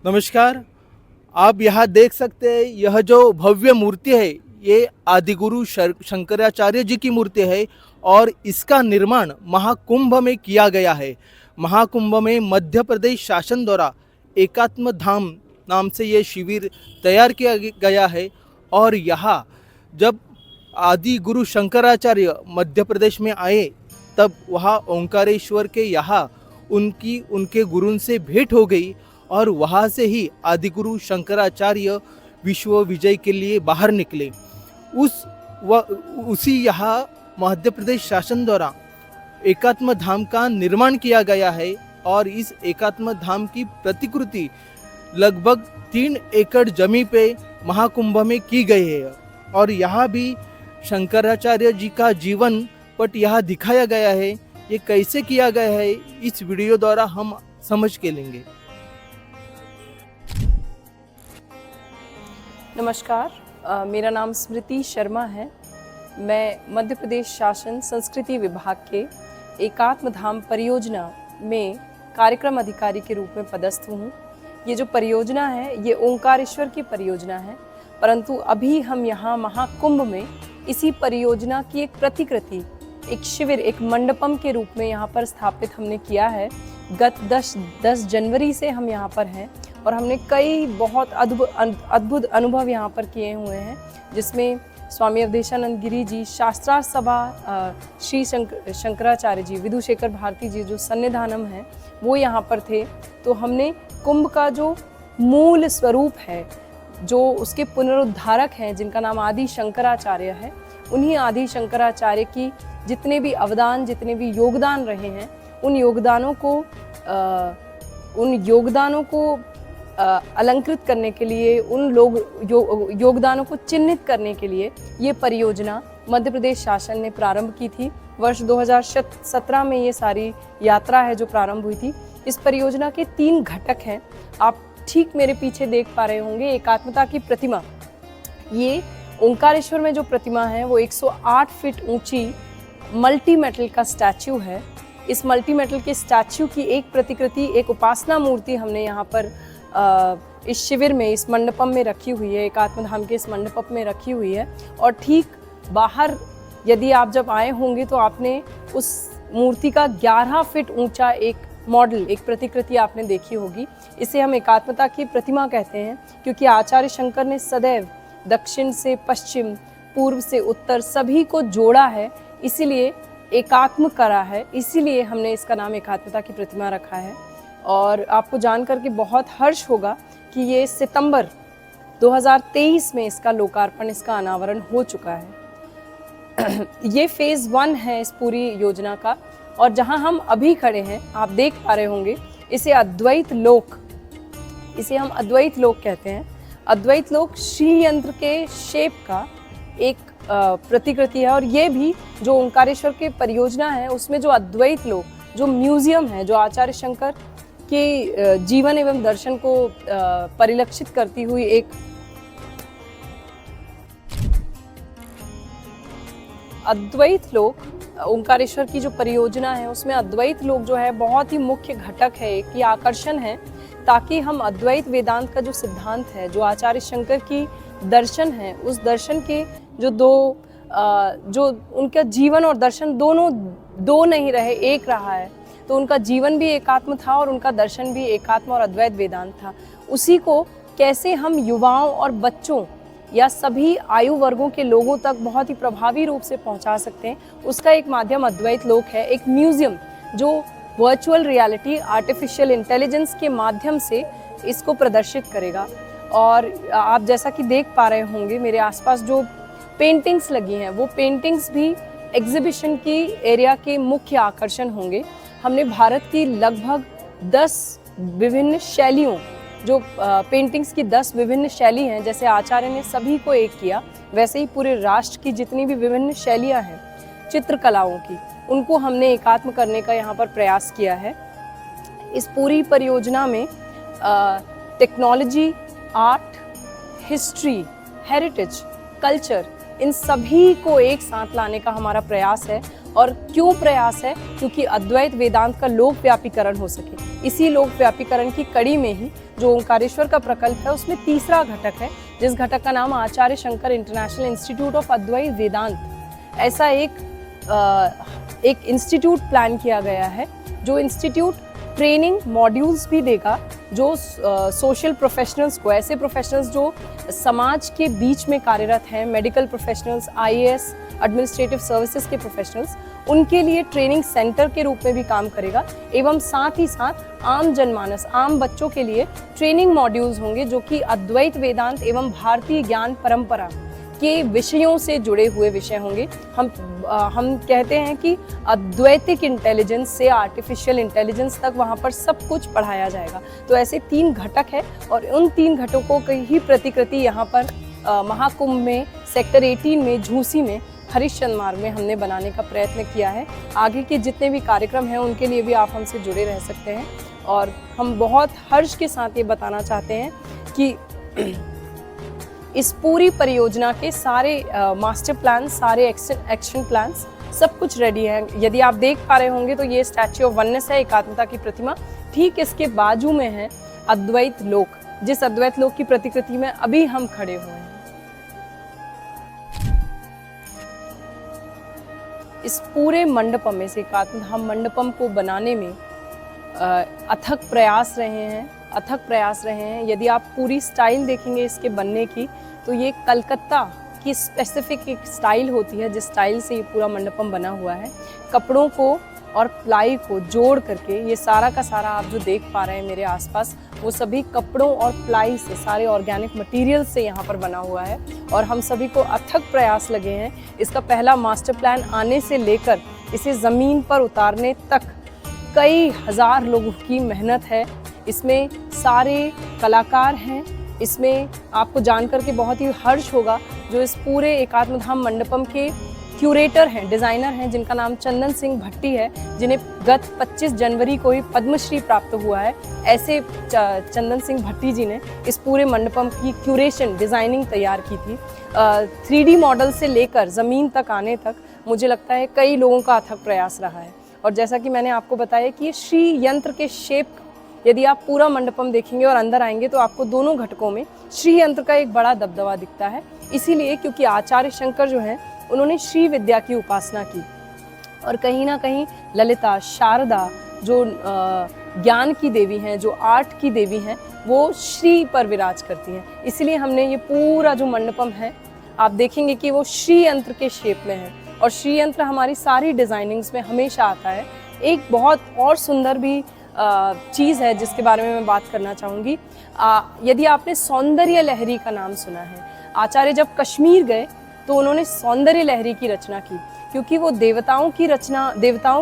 नमस्कार। आप यहाँ देख सकते हैं, यह जो भव्य मूर्ति है ये आदिगुरु शंकराचार्य जी की मूर्ति है और इसका निर्माण महाकुंभ में किया गया है। महाकुंभ में मध्य प्रदेश शासन द्वारा एकात्म धाम नाम से ये शिविर तैयार किया गया है और यहाँ जब आदि गुरु शंकराचार्य मध्य प्रदेश में आए तब वहाँ ओंकारेश्वर के यहाँ उनके गुरु से भेंट हो गई और वहाँ से ही आदिगुरु शंकराचार्य विश्व विजय के लिए बाहर निकले। उसी यहाँ मध्य प्रदेश शासन द्वारा एकात्म धाम का निर्माण किया गया है और इस एकात्म धाम की प्रतिकृति लगभग 3 एकड़ जमीन पे महाकुंभ में की गई है और यहाँ भी शंकराचार्य जी का जीवन पट यहाँ दिखाया गया है। ये कैसे किया गया है इस वीडियो द्वारा हम समझ के लेंगे। नमस्कार, मेरा नाम स्मृति शर्मा है। मैं मध्य प्रदेश शासन संस्कृति विभाग के एकात्म धाम परियोजना में कार्यक्रम अधिकारी के रूप में पदस्थ हूँ। ये जो परियोजना है ये ओंकारेश्वर की परियोजना है, परंतु अभी हम यहाँ महाकुंभ में इसी परियोजना की एक प्रतिकृति, एक शिविर, एक मंडपम के रूप में यहाँ पर स्थापित हमने किया है। गत 10 जनवरी से हम यहाँ पर हैं और हमने कई बहुत अद्भुत अनुभव यहाँ पर किए हुए हैं, जिसमें स्वामी अवधेशानंद गिरी जी, शास्त्रार्थ सभा श्री शंकराचार्य जी, विधुशेखर भारती जी जो सन्निधानम हैं वो यहाँ पर थे। तो हमने कुंभ का जो मूल स्वरूप है, जो उसके पुनरुद्धारक हैं, जिनका नाम आदि शंकराचार्य है, उन्हीं आदि शंकराचार्य की जितने भी अवदान, जितने भी योगदान रहे हैं, उन योगदानों को अलंकृत करने के लिए, उन योगदानों को चिन्हित करने के लिए ये परियोजना मध्य प्रदेश शासन ने प्रारंभ की थी। वर्ष 2017 में ये सारी यात्रा है जो प्रारंभ हुई थी। इस परियोजना के 3 घटक हैं। आप ठीक मेरे पीछे देख पा रहे होंगे एकात्मता की प्रतिमा। ये ओंकारेश्वर में जो प्रतिमा है वो 108 फीट ऊंची मल्टी मेटल का स्टैच्यू है। इस मल्टी मेटल के स्टैच्यू की एक प्रतिकृति, एक उपासना मूर्ति हमने यहाँ पर इस शिविर में, इस मंडपम में रखी हुई है, एकात्म धाम के इस मंडपम में रखी हुई है। और ठीक बाहर यदि आप जब आए होंगे तो आपने उस मूर्ति का 11 फीट ऊंचा एक मॉडल, एक प्रतिकृति आपने देखी होगी। इसे हम एकात्मता की प्रतिमा कहते हैं, क्योंकि आचार्य शंकर ने सदैव दक्षिण से पश्चिम, पूर्व से उत्तर सभी को जोड़ा है, इसीलिए एकात्म करा है, इसीलिए हमने इसका नाम एकात्मता की प्रतिमा रखा है। और आपको जानकर के बहुत हर्ष होगा कि ये सितंबर 2023 में इसका लोकार्पण, इसका अनावरण हो चुका है। ये फेज़ 1 है इस पूरी योजना का। और जहां हम अभी खड़े हैं, आप देख पा रहे होंगे, इसे अद्वैत लोक, इसे हम अद्वैत लोक कहते हैं। अद्वैत लोक श्री यंत्र के शेप का एक प्रतिकृति है। और ये भी जो ओंकारेश्वर के परियोजना है उसमें जो अद्वैत लोक, जो म्यूजियम है, जो आचार्य शंकर के जीवन एवं दर्शन को परिलक्षित करती हुई एक अद्वैत लोक, ओंकारेश्वर की जो परियोजना है उसमें अद्वैत लोक जो है बहुत ही मुख्य घटक है, एक ही आकर्षण है, ताकि हम अद्वैत वेदांत का जो सिद्धांत है, जो आचार्य शंकर की दर्शन है, उस दर्शन के जो उनका जीवन और दर्शन दोनों दो नहीं रहे, एक रहा है। तो उनका जीवन भी एकात्म था और उनका दर्शन भी एकात्म और अद्वैत वेदांत था। उसी को कैसे हम युवाओं और बच्चों या सभी आयु वर्गों के लोगों तक बहुत ही प्रभावी रूप से पहुंचा सकते हैं, उसका एक माध्यम अद्वैत लोक है। एक म्यूजियम जो वर्चुअल रियलिटी, आर्टिफिशियल इंटेलिजेंस के माध्यम से इसको प्रदर्शित करेगा। और आप जैसा कि देख पा रहे होंगे मेरे आसपास जो पेंटिंग्स लगी हैं, वो पेंटिंग्स भी एग्जीबिशन की एरिया के मुख्य आकर्षण होंगे। हमने भारत की लगभग 10 विभिन्न शैलियों, जो पेंटिंग्स की 10 विभिन्न शैली हैं, जैसे आचार्य ने सभी को एक किया, वैसे ही पूरे राष्ट्र की जितनी भी विभिन्न शैलियां हैं चित्रकलाओं की, उनको हमने एकात्म करने का यहाँ पर प्रयास किया है। इस पूरी परियोजना में technology, art, history, heritage, culture, इन सभी को एक साथ लाने का हमारा प्रयास है। और क्यों प्रयास है? क्योंकि अद्वैत वेदांत का लोकव्यापीकरण हो सके। इसी लोकव्यापीकरण की कड़ी में ही जो ओंकारेश्वर का प्रकल्प है उसमें तीसरा घटक है, जिस घटक का नाम आचार्य शंकर इंटरनेशनल इंस्टीट्यूट ऑफ अद्वैत वेदांत। ऐसा एक इंस्टीट्यूट प्लान किया गया है, जो इंस्टीट्यूट ट्रेनिंग मॉड्यूल्स भी देगा, जो सोशल प्रोफेशनल्स को, ऐसे प्रोफेशनल्स जो समाज के बीच में कार्यरत हैं, medical professionals, IAS, administrative services के प्रोफेशनल्स, उनके लिए ट्रेनिंग सेंटर के रूप में भी काम करेगा। एवं साथ ही साथ आम जनमानस, आम बच्चों के लिए ट्रेनिंग मॉड्यूल्स होंगे, जो कि अद्वैत वेदांत एवं भारतीय ज्ञान परंपरा के विषयों से जुड़े हुए विषय होंगे। हम कहते हैं कि अद्वैतिक इंटेलिजेंस से आर्टिफिशियल इंटेलिजेंस तक वहाँ पर सब कुछ पढ़ाया जाएगा। तो ऐसे 3 घटक है और उन 3 घटकों की ही प्रतिकृति यहाँ पर महाकुंभ में सेक्टर 18 में झूसी में हरिश्चंद्र मार्ग में हमने बनाने का प्रयत्न किया है। आगे के जितने भी कार्यक्रम हैं उनके लिए भी आप हमसे जुड़े रह सकते हैं। और हम बहुत हर्ष के साथ ये बताना चाहते हैं कि इस पूरी परियोजना के सारे मास्टर प्लान, सारे एक्शन प्लान्स, सब कुछ रेडी है। यदि आप देख पा रहे होंगे तो ये स्टैच्यू ऑफ वननेस है, एकात्मता की प्रतिमा। ठीक इसके बाजू में है अद्वैत लोक, जिस अद्वैत लोक की प्रतिकृति में अभी हम खड़े हुए हैं। इस पूरे मंडपम में से एकात्मधाम मंडपम को बनाने में अथक प्रयास रहे हैं। यदि आप पूरी स्टाइल देखेंगे इसके बनने की, तो ये कलकत्ता की स्पेसिफिक एक स्टाइल होती है, जिस स्टाइल से ये पूरा मंडपम बना हुआ है। कपड़ों को और प्लाई को जोड़ करके ये सारा का सारा आप जो देख पा रहे हैं मेरे आसपास, वो सभी कपड़ों और प्लाई से, सारे ऑर्गेनिक मटेरियल से यहाँ पर बना हुआ है। और हम सभी को अथक प्रयास लगे हैं। इसका पहला मास्टर प्लान आने से लेकर इसे ज़मीन पर उतारने तक कई हज़ार लोगों की मेहनत है। इसमें सारे कलाकार हैं। इसमें आपको जानकर के बहुत ही हर्ष होगा, जो इस पूरे एकात्मधाम मंडपम के क्यूरेटर हैं, डिज़ाइनर हैं, जिनका नाम चंदन सिंह भट्टी है, जिन्हें गत 25 जनवरी को ही पद्मश्री प्राप्त हुआ है। ऐसे चंदन सिंह भट्टी जी ने इस पूरे मंडपम की क्यूरेशन, डिज़ाइनिंग तैयार की थी। 3D मॉडल से लेकर ज़मीन तक आने तक मुझे लगता है कई लोगों का अथक प्रयास रहा है। और जैसा कि मैंने आपको बताया कि ये श्री यंत्र के शेप, यदि आप पूरा मंडपम देखेंगे और अंदर आएंगे तो आपको दोनों घटकों में श्री यंत्र का एक बड़ा दबदबा दिखता है। इसीलिए क्योंकि आचार्य शंकर जो हैं उन्होंने श्री विद्या की उपासना की, और कहीं ना कहीं ललिता, शारदा जो ज्ञान की देवी हैं, जो आर्ट की देवी हैं, वो श्री पर विराज करती हैं। इसलिए हमने ये पूरा जो मंडपम है, आप देखेंगे कि वो श्री यंत्र के शेप में है। और श्री यंत्र हमारी सारी डिज़ाइनिंग्स में हमेशा आता है। एक बहुत और सुंदर भी चीज़ है जिसके बारे में मैं बात करना चाहूँगी। यदि आपने सौंदर्य लहरी का नाम सुना है, आचार्य जब कश्मीर गए तो उन्होंने सौंदर्य लहरी की रचना की, क्योंकि वो देवताओं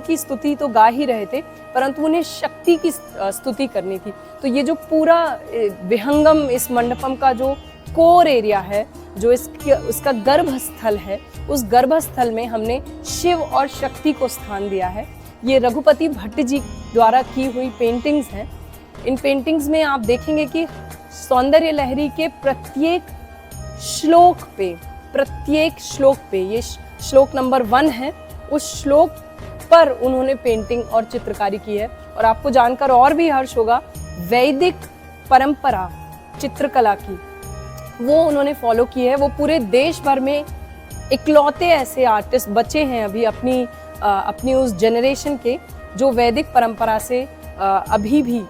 की स्तुति तो गा ही रहे थे, परंतु उन्हें शक्ति की स्तुति करनी थी। तो ये जो पूरा विहंगम इस मंडपम का जो कोर एरिया है, जो उसका गर्भस्थल है, उस गर्भस्थल में हमने शिव और शक्ति को स्थान दिया है। ये रघुपति भट्ट जी द्वारा की हुई पेंटिंग्स हैं। इन पेंटिंग्स में आप देखेंगे कि सौंदर्य लहरी के प्रत्येक श्लोक पे ये श्लोक नंबर 1 है, उस श्लोक पर उन्होंने पेंटिंग और चित्रकारी की है। और आपको जानकर और भी हर्ष होगा, वैदिक परंपरा चित्रकला की वो उन्होंने फॉलो की है। वो पूरे देश भर में इकलौते ऐसे आर्टिस्ट बचे हैं अभी अपनी उस जनरेशन के, जो वैदिक परंपरा से अभी भी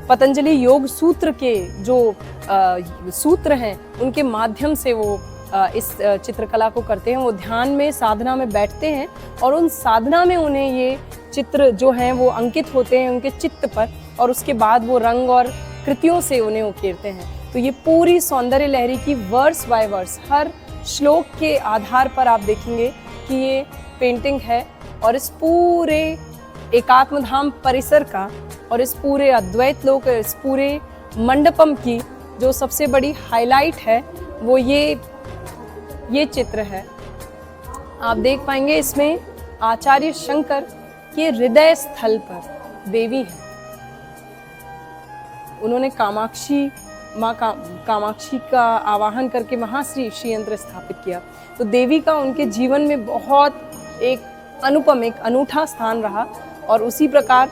पतंजलि योग सूत्र के जो सूत्र हैं उनके माध्यम से वो इस चित्रकला को करते हैं। वो ध्यान में, साधना में बैठते हैं और उन साधना में उन्हें ये चित्र जो हैं वो अंकित होते हैं उनके चित्त पर, और उसके बाद वो रंग और कृतियों से उन्हें उकेरते हैं। तो ये पूरी सौंदर्य लहरी की वर्स बाय वर्स हर श्लोक के आधार पर आप देखेंगे कि ये पेंटिंग है। और इस पूरे एकात्मधाम परिसर का और इस पूरे अद्वैत लोक, इस पूरे मंडपम की जो सबसे बड़ी हाईलाइट है वो ये चित्र है। आप देख पाएंगे इसमें आचार्य शंकर के हृदय स्थल पर देवी है। उन्होंने माँ कामाक्षी का आवाहन करके वहाँ श्री यंत्र स्थापित किया। तो देवी का उनके जीवन में बहुत एक अनुपम, एक अनूठा स्थान रहा। और उसी प्रकार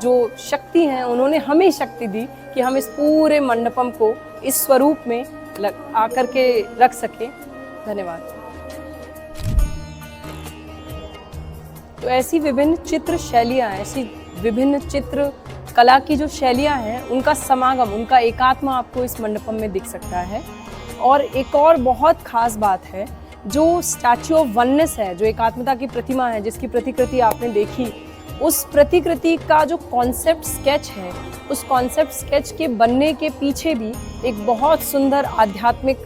जो शक्ति हैं, उन्होंने हमें शक्ति दी कि हम इस पूरे मंडपम को इस स्वरूप में आकर के रख सकें। धन्यवाद। तो ऐसी विभिन्न चित्र शैलियाँ, ऐसी विभिन्न चित्र कला की जो शैलियाँ हैं, उनका समागम, उनका एकात्म आपको इस मंडपम में दिख सकता है। और एक और बहुत खास बात है, जो स्टैच्यू ऑफ वननेस है, जो एकात्मता की प्रतिमा है, जिसकी प्रतिकृति आपने देखी, उस प्रतिकृति का जो कॉन्सेप्ट स्केच है, उस कॉन्सेप्ट स्केच के बनने के पीछे भी एक बहुत सुंदर आध्यात्मिक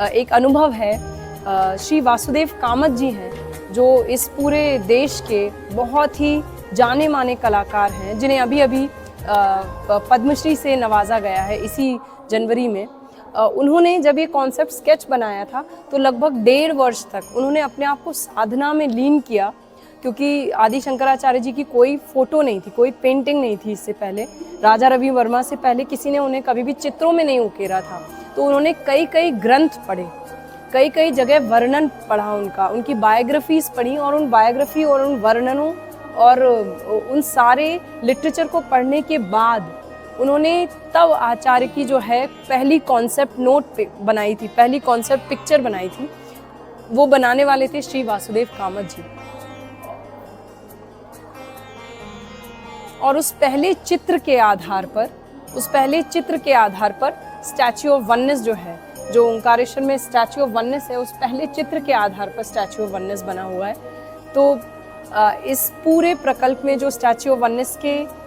एक अनुभव है। श्री वासुदेव कामत जी हैं, जो इस पूरे देश के बहुत ही जाने माने कलाकार हैं, जिन्हें अभी अभी पद्मश्री से नवाजा गया है इसी जनवरी में। उन्होंने जब ये कॉन्सेप्ट स्केच बनाया था तो लगभग 1.5 वर्ष तक उन्होंने अपने आप को साधना में लीन किया, क्योंकि आदि शंकराचार्य जी की कोई फोटो नहीं थी, कोई पेंटिंग नहीं थी इससे पहले। राजा रवि वर्मा से पहले किसी ने उन्हें कभी भी चित्रों में नहीं उकेरा था। तो उन्होंने कई कई ग्रंथ पढ़े, कई कई जगह वर्णन पढ़ा, उनकी बायोग्राफीज पढ़ी, और उन बायोग्राफी और उन वर्णनों और उन सारे लिटरेचर को पढ़ने के बाद उन्होंने तब आचार्य की जो है पहली कॉन्सेप्ट नोट बनाई थी, पहली कॉन्सेप्ट पिक्चर बनाई थी। वो बनाने वाले थे श्री वासुदेव कामत जी। और उस पहले चित्र के आधार पर स्टैच्यू ऑफ वननेस जो है, जो ओंकारेश्वर में स्टैच्यू ऑफ वननेस है, उस पहले चित्र के आधार पर स्टैच्यू ऑफ वननेस बना हुआ है। तो इस पूरे प्रकल्प में जो स्टैच्यू ऑफ वननेस के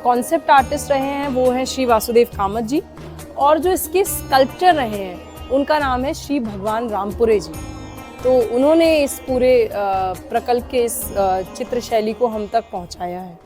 कॉन्सेप्ट आर्टिस्ट रहे हैं, वो हैं श्री वासुदेव कामत जी, और जो इसके स्कल्पचर रहे हैं, उनका नाम है श्री भगवान रामपुरे जी। तो उन्होंने इस पूरे प्रकल्प के इस चित्र शैली को हम तक पहुंचाया है।